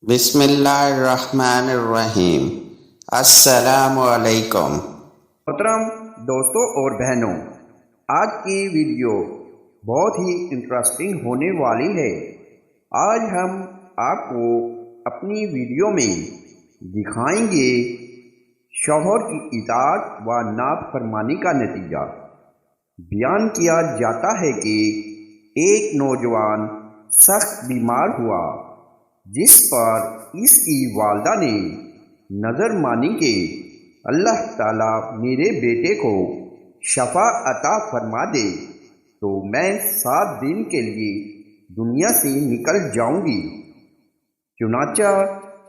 بسم اللہ الرحمن الرحیم۔ السلام علیکم۔ محترم دوستوں اور بہنوں، آج کی ویڈیو بہت ہی انٹرسٹنگ ہونے والی ہے۔ آج ہم آپ کو اپنی ویڈیو میں دکھائیں گے شوہر کی اطاعت و نافرمانی کا نتیجہ۔ بیان کیا جاتا ہے کہ ایک نوجوان سخت بیمار ہوا، جس پر اس کی والدہ نے نظر مانی کہ اللہ تعالیٰ میرے بیٹے کو شفا عطا فرما دے تو میں 7 دن کے لیے دنیا سے نکل جاؤں گی۔ چنانچہ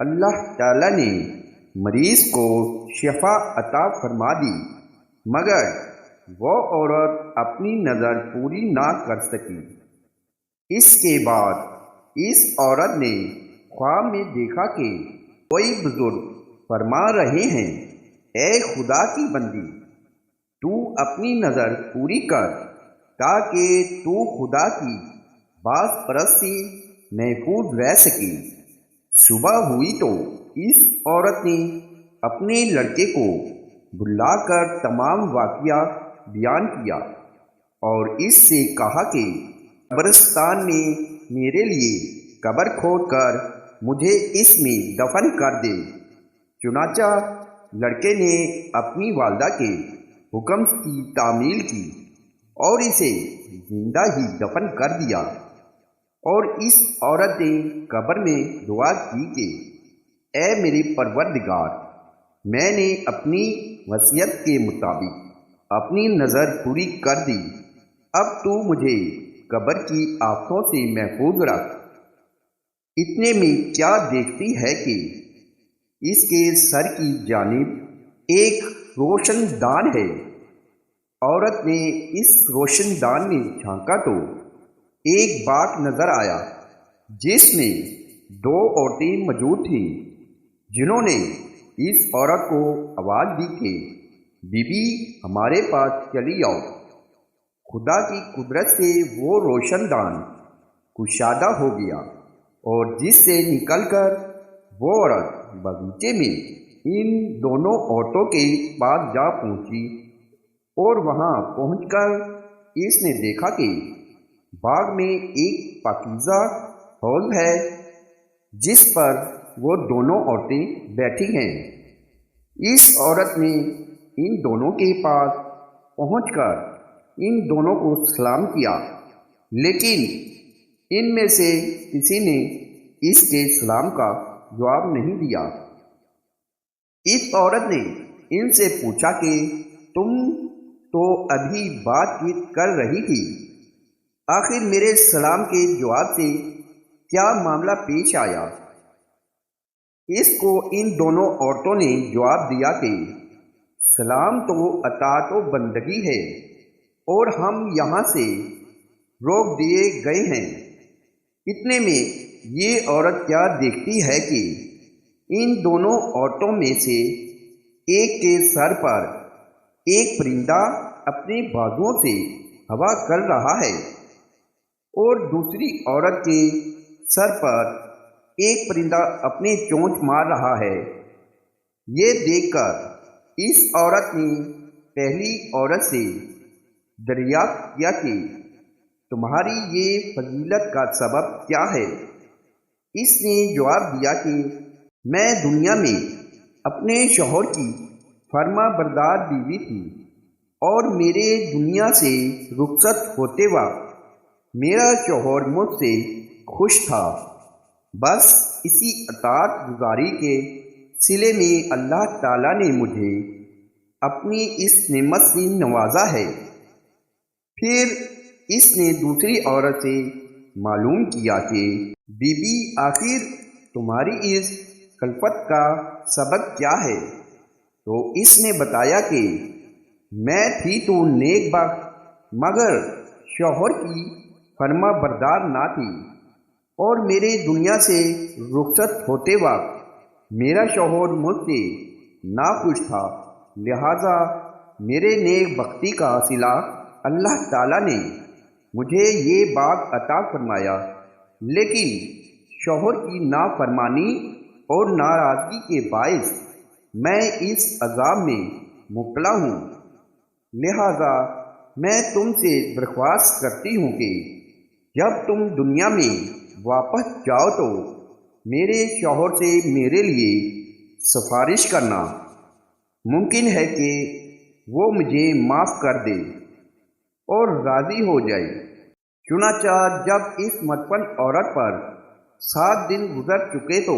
اللہ تعالیٰ نے مریض کو شفا عطا فرما دی، مگر وہ عورت اپنی نظر پوری نہ کر سکی۔ اس کے بعد اس عورت نے خواب میں دیکھا کہ کوئی بزرگ فرما رہے ہیں، اے خدا کی بندی، تو اپنی نظر پوری کر تاکہ تو خدا کی باز پرستی محفوظ رہ سکے۔ صبح ہوئی تو اس عورت نے اپنے لڑکے کو بلا کر تمام واقعہ بیان کیا اور اس سے کہا کہ قبرستان میں میرے لیے قبر کھود کر مجھے اس میں دفن کر دے۔ چنانچہ لڑکے نے اپنی والدہ کے حکم کی تعمیل کی اور اسے زندہ ہی دفن کر دیا، اور اس عورت نے قبر میں دعا کی کہ اے میرے پروردگار، میں نے اپنی وصیت کے مطابق اپنی نظر پوری کر دی، اب تو مجھے قبر کی آفتوں سے محفوظ رکھ۔ اتنے میں کیا دیکھتی ہے کہ اس کے سر کی جانب ایک روشن دان ہے۔ عورت نے اس روشن دان میں جھانکا تو ایک باغ نظر آیا، جس میں 2 عورتیں موجود تھیں، جنہوں نے اس عورت کو آواز دی کہ بی بی ہمارے پاس چلی آؤ۔ خدا کی قدرت سے وہ روشن دان کشادہ ہو گیا، اور جس سے نکل کر وہ عورت باغیچے میں ان دونوں عورتوں کے پاس جا پہنچی، اور وہاں پہنچ کر اس نے دیکھا کہ باغ میں ایک پاکیزہ حوض ہے، جس پر وہ دونوں عورتیں بیٹھی ہیں۔ اس عورت نے ان دونوں کے پاس پہنچ کر ان دونوں کو سلام کیا، لیکن ان میں سے کسی نے اس کے سلام کا جواب نہیں دیا۔ اس عورت نے ان سے پوچھا کہ تم تو ابھی بات چیت کر رہی تھی، آخر میرے سلام کے جواب سے کیا معاملہ پیش آیا؟ اس کو ان دونوں عورتوں نے جواب دیا کہ سلام تو اطاعت و بندگی ہے، اور ہم یہاں سے روک دیے گئے ہیں۔ اتنے میں یہ عورت کیا دیکھتی ہے کہ ان دونوں عورتوں میں سے ایک کے سر پر ایک پرندہ اپنے بازوؤں سے ہوا کر رہا ہے، اور دوسری عورت کے سر پر ایک پرندہ اپنے چونچ مار رہا ہے۔ یہ دیکھ کر اس عورت نے پہلی عورت سے دریافت کیا کہ تمہاری یہ فضیلت کا سبب کیا ہے؟ اس نے جواب دیا کہ میں دنیا میں اپنے شوہر کی فرما بردار بیوی تھی، اور میرے دنیا سے رخصت ہوتے وقت میرا شوہر مجھ سے خوش تھا، بس اسی اطاعت گزاری کے صلے میں اللہ تعالیٰ نے مجھے اپنی اس نعمت سے نوازا ہے۔ پھر اس نے دوسری عورت سے معلوم کیا کہ بی بی آخر تمہاری اس خلفت کا سبب کیا ہے؟ تو اس نے بتایا کہ میں تھی تو نیک بخت، مگر شوہر کی فرما بردار نہ تھی، اور میرے دنیا سے رخصت ہوتے وقت میرا شوہر مجھ سے ناخوش تھا، لہذا میرے نیک بختی کا صلہ اللہ تعالیٰ نے مجھے یہ باغ عطا فرمایا، لیکن شوہر کی نافرمانی اور ناراضگی کے باعث میں اس عذاب میں مبتلا ہوں، لہذا میں تم سے درخواست کرتی ہوں کہ جب تم دنیا میں واپس جاؤ تو میرے شوہر سے میرے لیے سفارش کرنا، ممکن ہے کہ وہ مجھے معاف کر دے اور راضی ہو جائے۔ چنانچہ جب اس مدفن عورت پر 7 دن گزر چکے تو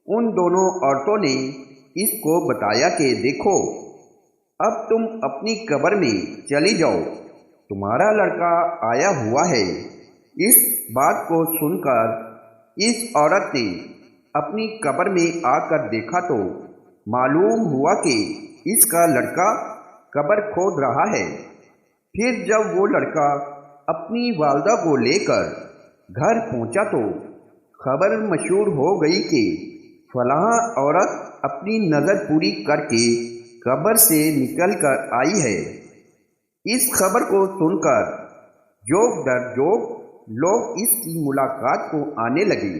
ان دونوں عورتوں نے اس کو بتایا کہ دیکھو، اب تم اپنی قبر میں چلی جاؤ، تمہارا لڑکا آیا ہوا ہے۔ اس بات کو سن کر اس عورت نے اپنی قبر میں آ کر دیکھا تو معلوم ہوا کہ اس کا لڑکا قبر کھود رہا ہے۔ پھر جب وہ لڑکا اپنی والدہ کو لے کر گھر پہنچا تو خبر مشہور ہو گئی کہ فلاں عورت اپنی نظر پوری کر کے قبر سے نکل کر آئی ہے۔ اس خبر کو سن کر جوک در جوک لوگ اس کی ملاقات کو آنے لگے،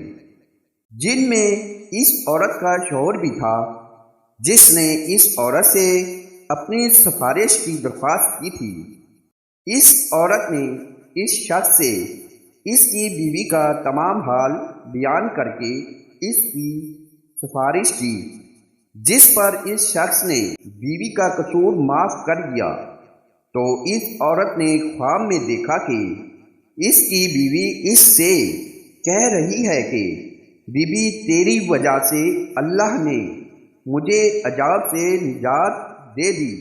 جن میں اس عورت کا شوہر بھی تھا، جس نے اس عورت سے اپنی سفارش کی درخواست کی تھی۔ اس عورت نے اس شخص سے اس کی بیوی کا تمام حال بیان کر کے اس کی سفارش کی، جس پر اس شخص نے بیوی کا قصور معاف کر دیا۔ تو اس عورت نے خواب میں دیکھا کہ اس کی بیوی اس سے کہہ رہی ہے کہ بیوی تیری وجہ سے اللہ نے مجھے عذاب سے نجات دے دی،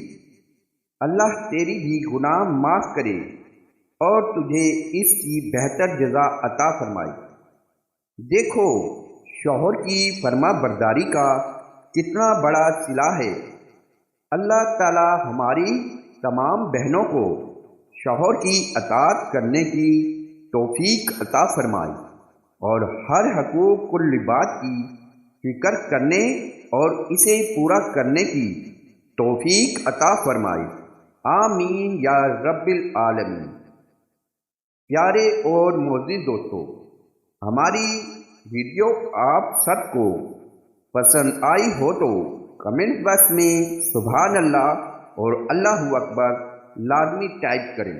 اللہ تیری بھی گناہ معاف کرے اور تجھے اس کی بہتر جزا عطا فرمائے۔ دیکھو شوہر کی فرما برداری کا کتنا بڑا صلہ ہے۔ اللہ تعالی ہماری تمام بہنوں کو شوہر کی اطاعت کرنے کی توفیق عطا فرمائے اور ہر حقوق العباد کی فکر کرنے اور اسے پورا کرنے کی توفیق عطا فرمائے، آمین یا رب العالمین۔ پیارے اور معزز دوستو، ہماری ویڈیو آپ سب کو پسند آئی ہو تو کمنٹ باکس میں سبحان اللہ اور اللہ اکبر لازمی ٹائپ کریں۔